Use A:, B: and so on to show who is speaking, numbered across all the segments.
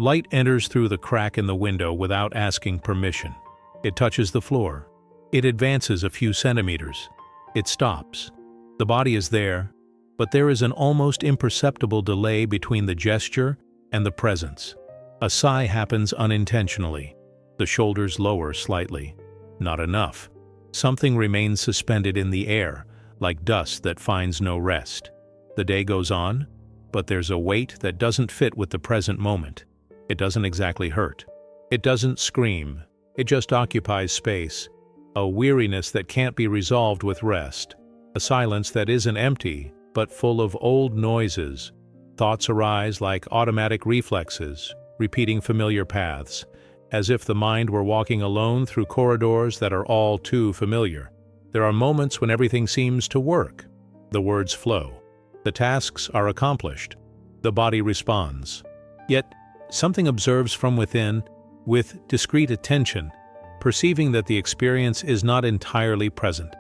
A: Light enters through the crack in the window without asking permission. It touches the floor. It advances a few centimeters. It stops. The body is there, but there is an almost imperceptible delay between the gesture and the presence. A sigh happens unintentionally. The shoulders lower slightly. Not enough. Something remains suspended in the air, like dust that finds no rest. The day goes on, but there's a weight that doesn't fit with the present moment. It doesn't exactly hurt. It doesn't scream. It just occupies space. A weariness that can't be resolved with rest. A silence that isn't empty, but full of old noises. Thoughts arise like automatic reflexes, repeating familiar paths, as if the mind were walking alone through corridors that are all too familiar. There are moments when everything seems to work. The words flow. The tasks are accomplished. The body responds. Yet, something observes from within, with discreet attention, perceiving that the experience is not entirely present.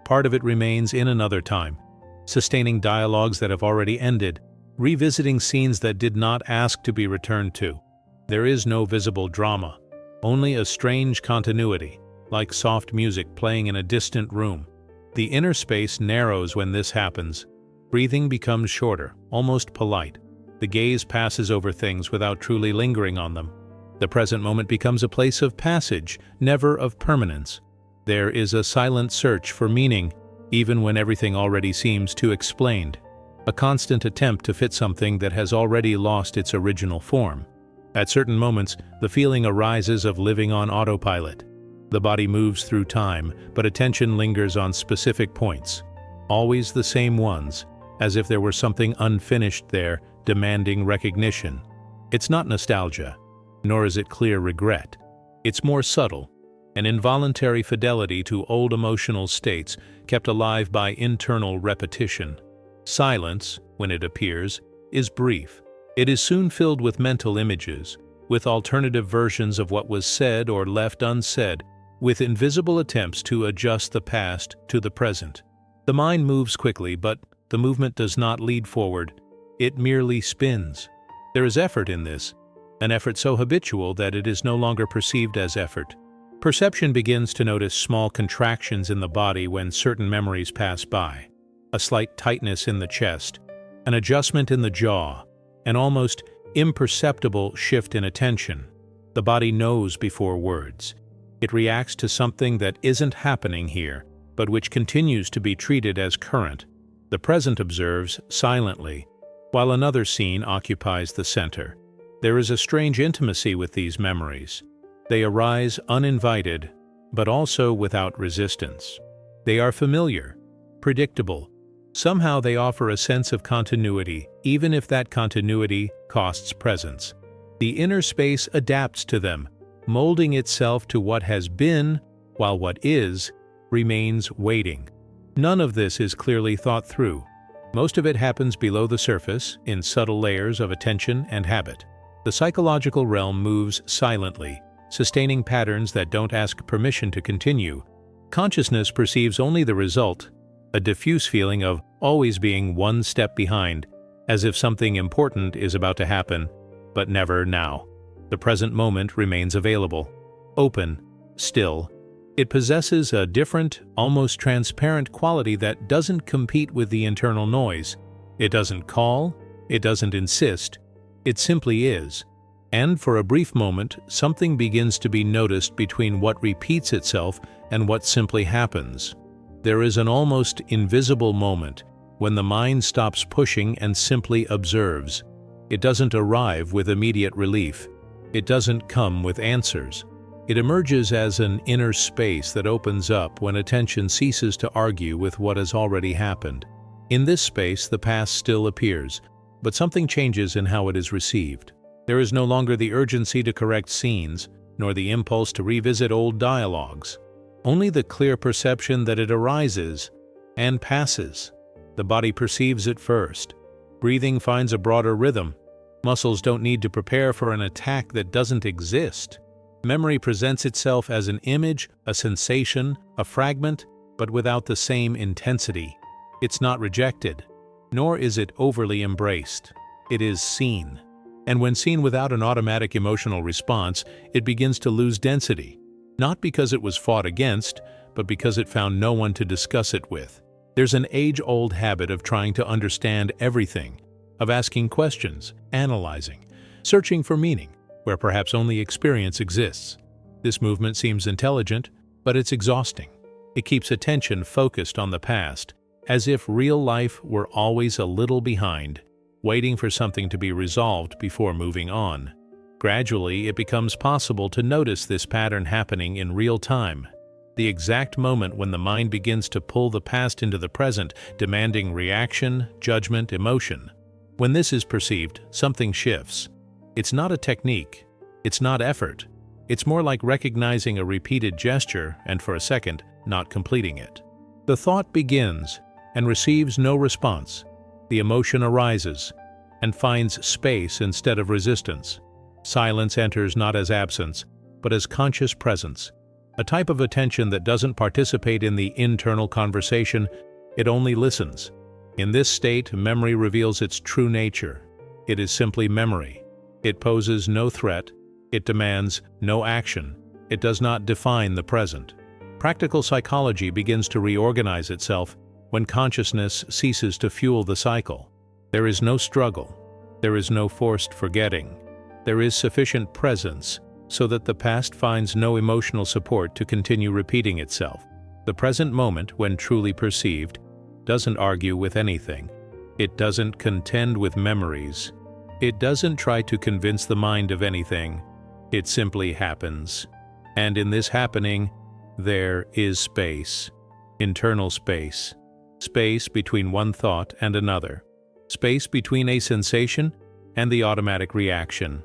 A: Part of it remains in another time, sustaining dialogues that have already ended, revisiting scenes that did not ask to be returned to. There is no visible drama, only a strange continuity, like soft music playing in a distant room. The inner space narrows when this happens. Breathing becomes shorter, almost polite. The gaze passes over things without truly lingering on them. The present moment becomes a place of passage, never of permanence. There is a silent search for meaning, even when everything already seems too explained. A constant attempt to fit something that has already lost its original form. At certain moments, the feeling arises of living on autopilot. The body moves through time, but attention lingers on specific points. Always the same ones, as if there were something unfinished there, demanding recognition. It's not nostalgia, nor is it clear regret. It's more subtle, an involuntary fidelity to old emotional states kept alive by internal repetition. Silence, when it appears, is brief. It is soon filled with mental images, with alternative versions of what was said or left unsaid, with invisible attempts to adjust the past to the present. The mind moves quickly, but the movement does not lead forward. It merely spins. There is effort in this, an effort so habitual that it is no longer perceived as effort. Perception begins to notice small contractions in the body when certain memories pass by. A slight tightness in the chest, an adjustment in the jaw, an almost imperceptible shift in attention. The body knows before words. It reacts to something that isn't happening here, but which continues to be treated as current. The present observes silently, while another scene occupies the center. There is a strange intimacy with these memories. They arise uninvited, but also without resistance. They are familiar, predictable. Somehow they offer a sense of continuity, even if that continuity costs presence. The inner space adapts to them, molding itself to what has been, while what is remains waiting. None of this is clearly thought through. Most of it happens below the surface, in subtle layers of attention and habit. The psychological realm moves silently, sustaining patterns that don't ask permission to continue. Consciousness perceives only the result, a diffuse feeling of always being one step behind, as if something important is about to happen, but never now. The present moment remains available, open, still. It possesses a different, almost transparent quality that doesn't compete with the internal noise. It doesn't call, it doesn't insist, it simply is. And for a brief moment, something begins to be noticed between what repeats itself and what simply happens. There is an almost invisible moment when the mind stops pushing and simply observes. It doesn't arrive with immediate relief. It doesn't come with answers. It emerges as an inner space that opens up when attention ceases to argue with what has already happened. In this space, the past still appears, but something changes in how it is received. There is no longer the urgency to correct scenes, nor the impulse to revisit old dialogues. Only the clear perception that it arises and passes. The body perceives it first. Breathing finds a broader rhythm. Muscles don't need to prepare for an attack that doesn't exist. Memory presents itself as an image, a sensation, a fragment, but without the same intensity. It's not rejected, nor is it overly embraced. It is seen. And when seen without an automatic emotional response, it begins to lose density, not because it was fought against, but because it found no one to discuss it with. There's an age-old habit of trying to understand everything, of asking questions, analyzing, searching for meaning, where perhaps only experience exists. This movement seems intelligent, but it's exhausting. It keeps attention focused on the past, as if real life were always a little behind, waiting for something to be resolved before moving on. Gradually, it becomes possible to notice this pattern happening in real time, the exact moment when the mind begins to pull the past into the present, demanding reaction, judgment, emotion. When this is perceived, something shifts. It's not a technique. It's not effort. It's more like recognizing a repeated gesture and, for a second, not completing it. The thought begins and receives no response. The emotion arises and finds space instead of resistance. Silence enters not as absence, but as conscious presence, a type of attention that doesn't participate in the internal conversation, it only listens. In this state, memory reveals its true nature. It is simply memory. It poses no threat. It demands no action. It does not define the present. Practical psychology begins to reorganize itself when consciousness ceases to fuel the cycle. There is no struggle. There is no forced forgetting. There is sufficient presence so that the past finds no emotional support to continue repeating itself. The present moment, when truly perceived, doesn't argue with anything. It doesn't contend with memories. It doesn't try to convince the mind of anything. It simply happens. And in this happening, there is space. Internal space. Space between one thought and another. Space between a sensation and the automatic reaction.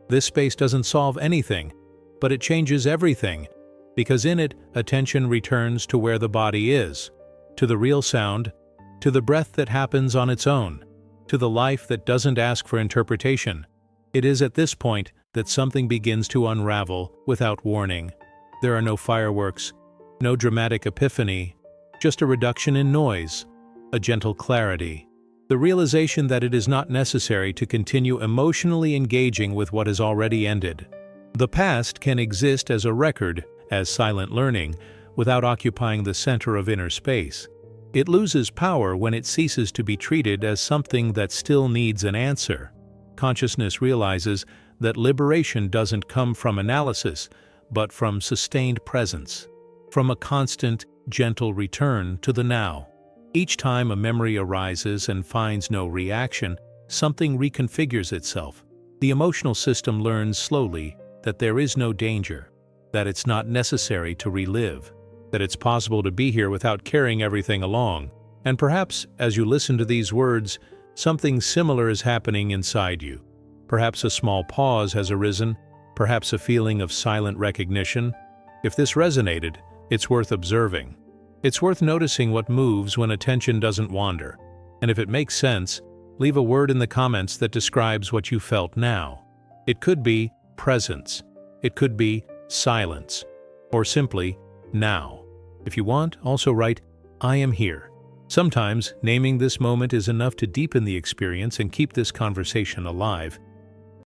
A: This space doesn't solve anything, but it changes everything, because in it, attention returns to where the body is, to the real sound, to the breath that happens on its own, to the life that doesn't ask for interpretation. It is at this point that something begins to unravel without warning. There are no fireworks, no dramatic epiphany, just a reduction in noise, a gentle clarity, the realization that it is not necessary to continue emotionally engaging with what has already ended. The past can exist as a record, as silent learning, without occupying the center of inner space. It loses power when it ceases to be treated as something that still needs an answer. Consciousness realizes that liberation doesn't come from analysis, but from sustained presence, from a constant, gentle return to the now. Each time a memory arises and finds no reaction, something reconfigures itself. The emotional system learns slowly that there is no danger, that it's not necessary to relive, that it's possible to be here without carrying everything along. And perhaps, as you listen to these words, something similar is happening inside you. Perhaps a small pause has arisen, perhaps a feeling of silent recognition. If this resonated, it's worth observing. It's worth noticing what moves when attention doesn't wander. And if it makes sense, leave a word in the comments that describes what you felt now. It could be presence. It could be silence. Or simply, now. If you want, also write, "I am here." Sometimes, naming this moment is enough to deepen the experience and keep this conversation alive.